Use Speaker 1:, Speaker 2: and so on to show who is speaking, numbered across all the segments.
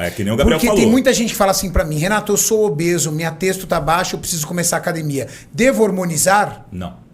Speaker 1: É que nem o Gabriel
Speaker 2: Porque
Speaker 1: falou.
Speaker 2: tem muita gente que fala assim pra mim, Renato, eu sou obeso, minha testo tá baixa, eu preciso começar a academia. Devo hormonizar?
Speaker 1: Não.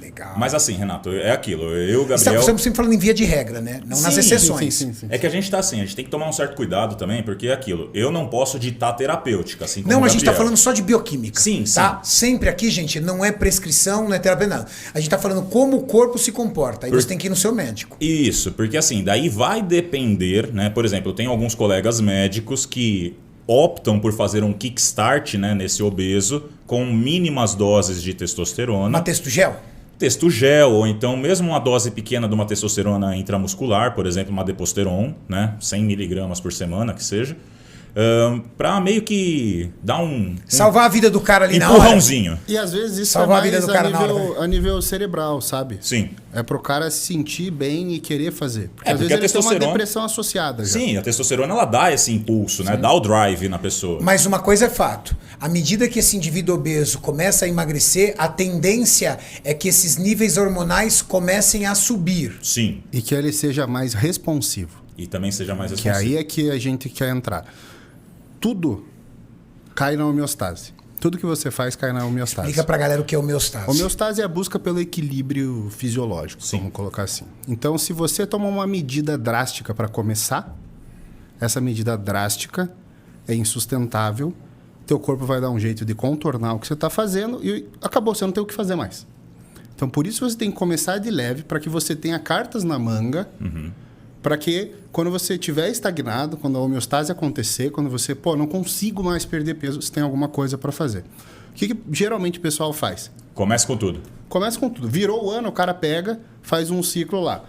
Speaker 2: Legal.
Speaker 1: Mas assim, Renato, é aquilo. Eu, Gabriel...
Speaker 2: Estamos sempre falando em via de regra, né? Não nas exceções.
Speaker 3: Sim.
Speaker 1: É que a gente tá assim, a gente tem que tomar um certo cuidado também, porque é aquilo. Eu não posso ditar terapêutica, assim como
Speaker 2: Não,
Speaker 1: o
Speaker 2: a gente tá
Speaker 1: Gabriel.
Speaker 2: falando só de bioquímica.
Speaker 1: Sim,
Speaker 2: tá? Sempre aqui, gente, não é prescrição, não é terapia, não. A gente tá falando como o corpo se comporta. Aí você tem que ir no seu médico.
Speaker 1: Isso, porque assim, daí vai depender, né? Por exemplo, eu tenho alguns colegas médicos que optam por fazer um kickstart, né, nesse obeso com mínimas doses de testosterona.
Speaker 2: Uma textogel?
Speaker 1: Textogel, ou então mesmo uma dose pequena de uma testosterona intramuscular, por exemplo, uma Deposteron, né, 100 miligramas por semana, que seja, para meio que dar
Speaker 2: salvar a vida do cara ali na hora.
Speaker 1: empurrãozinho.
Speaker 3: E às vezes isso
Speaker 2: Salvar a
Speaker 3: é
Speaker 2: vida
Speaker 3: mais
Speaker 2: do cara na hora,
Speaker 3: a nível cerebral, sabe?
Speaker 1: Sim.
Speaker 3: É pro cara se sentir bem e querer fazer. Porque às
Speaker 1: porque
Speaker 3: vezes
Speaker 1: a
Speaker 3: ele tem uma
Speaker 1: testosterona-
Speaker 3: depressão associada. Já.
Speaker 1: Sim, a testosterona ela dá esse impulso, né, dá o drive na pessoa.
Speaker 2: Mas uma coisa é fato. À medida que esse indivíduo obeso começa a emagrecer, a tendência é que esses níveis hormonais comecem a subir.
Speaker 1: Sim,
Speaker 3: E que ele seja mais responsivo.
Speaker 1: e também seja mais
Speaker 3: Que
Speaker 1: responsável.
Speaker 3: aí é que a gente quer entrar. Tudo cai na homeostase. Tudo que você faz cai na homeostase.
Speaker 2: Explica pra galera o que é homeostase.
Speaker 3: Homeostase é a busca pelo equilíbrio fisiológico, vamos colocar assim. Então, se você toma uma medida drástica para começar, essa medida drástica é insustentável, teu corpo vai dar um jeito de contornar o que você está fazendo e acabou, você não tem o que fazer mais. Então, por isso você tem que começar de leve para que você tenha cartas na manga, para que quando você estiver estagnado, quando a homeostase acontecer, quando você, não consigo mais perder peso, você tem alguma coisa para fazer. O que geralmente o pessoal faz?
Speaker 1: Começa com tudo.
Speaker 3: Começa com tudo. Virou o ano, o cara pega, faz um ciclo lá.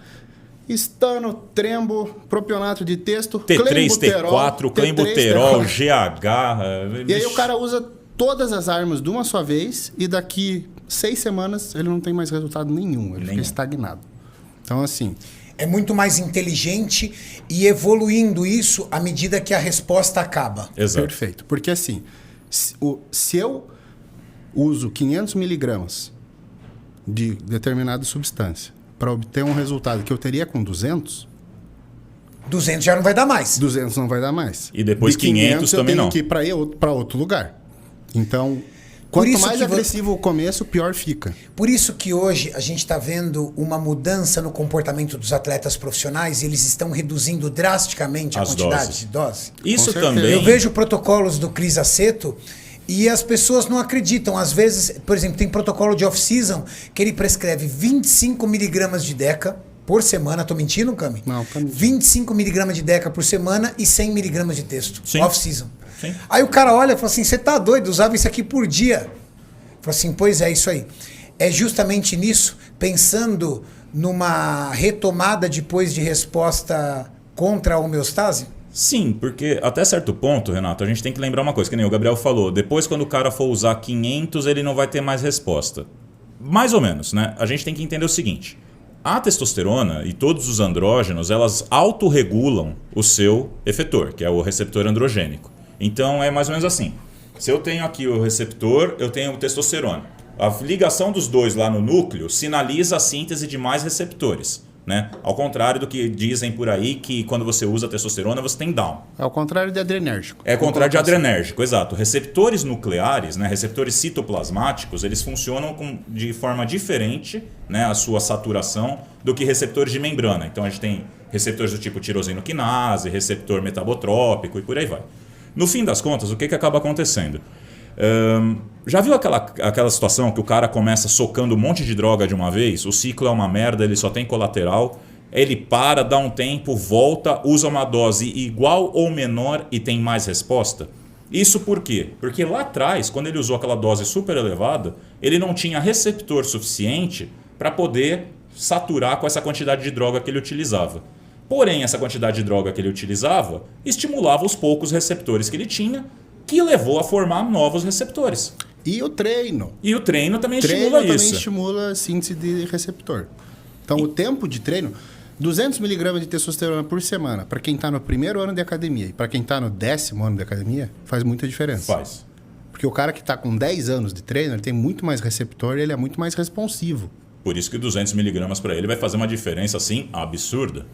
Speaker 3: Estano, trembo, propionato de texto,
Speaker 1: T3, T4, clenbuterol,
Speaker 3: T3,
Speaker 1: GH...
Speaker 3: E aí o cara usa todas as armas de uma só vez e daqui 6 semanas ele não tem mais resultado nenhum. Ele fica estagnado. Então, assim...
Speaker 2: É muito mais inteligente e evoluindo isso à medida que a resposta acaba.
Speaker 1: Exato.
Speaker 3: Perfeito. Porque assim, se eu uso 500 miligramas de determinada substância para obter um resultado que eu teria com 200...
Speaker 2: 200 já não vai dar mais.
Speaker 3: 200 não vai dar mais.
Speaker 1: E depois
Speaker 3: De
Speaker 1: 500 também não.
Speaker 3: eu tenho que ir para outro lugar. Então,
Speaker 2: Por
Speaker 3: quanto
Speaker 2: isso
Speaker 3: mais
Speaker 2: que
Speaker 3: agressivo o começo, pior fica.
Speaker 2: Por isso que hoje a gente está vendo uma mudança no comportamento dos atletas profissionais e eles estão reduzindo drasticamente a
Speaker 1: As
Speaker 2: quantidade
Speaker 1: doses.
Speaker 2: de dose.
Speaker 1: Isso
Speaker 3: Com certeza.
Speaker 1: também...
Speaker 2: Eu vejo protocolos do Cris Aceto e as pessoas não acreditam. Às vezes, por exemplo, tem protocolo de off-season que ele prescreve 25 miligramas de Deca por semana. Tô mentindo, Cami?
Speaker 3: Não, tá mentindo.
Speaker 2: 25 miligramas de Deca por semana e 100 miligramas de texto.
Speaker 1: Sim.
Speaker 2: Off-season.
Speaker 1: Sim.
Speaker 2: Aí o cara olha e fala assim, você tá doido? Usava isso aqui por dia. Fala assim, pois é, isso aí. É justamente nisso, pensando numa retomada depois de resposta contra a homeostase?
Speaker 1: Sim, porque até certo ponto, Renato, a gente tem que lembrar uma coisa, que nem o Gabriel falou, depois quando o cara for usar 500, ele não vai ter mais resposta. Mais ou menos, né? A gente tem que entender o seguinte, a testosterona e todos os andrógenos, elas autorregulam o seu efetor, que é o receptor androgênico. Então é mais ou menos assim, se eu tenho aqui o receptor, eu tenho o testosterona. A ligação dos dois lá no núcleo sinaliza a síntese de mais receptores. Né? Ao contrário do que dizem por aí, que quando você usa testosterona você tem down.
Speaker 3: É o contrário de adrenérgico.
Speaker 1: É o contrário de adrenérgico, exato. Receptores nucleares, né, receptores citoplasmáticos, eles funcionam de forma diferente, né, a sua saturação, do que receptores de membrana. Então a gente tem receptores do tipo tirosinoquinase, receptor metabotrópico e por aí vai. No fim das contas, o que acaba acontecendo? Já viu aquela situação que o cara começa socando um monte de droga de uma vez? O ciclo é uma merda, ele só tem colateral. Ele para, dá um tempo, volta, usa uma dose igual ou menor e tem mais resposta? Isso por quê? Porque lá atrás, quando ele usou aquela dose super elevada, ele não tinha receptor suficiente para poder saturar com essa quantidade de droga que ele utilizava. Porém, essa quantidade de droga que ele utilizava estimulava os poucos receptores que ele tinha, que levou a formar novos receptores.
Speaker 3: E o treino.
Speaker 1: E o treino também estimula
Speaker 3: Treino também
Speaker 1: isso.
Speaker 3: estimula a síntese de receptor. Então, o tempo de treino, 200 miligramas de testosterona por semana, para quem está no primeiro ano de academia e para quem está no 10º ano de academia, faz muita diferença.
Speaker 1: Faz.
Speaker 3: Porque o cara que está com 10 anos de treino, ele tem muito mais receptor e ele é muito mais responsivo.
Speaker 1: Por isso que 200 miligramas para ele vai fazer uma diferença assim absurda.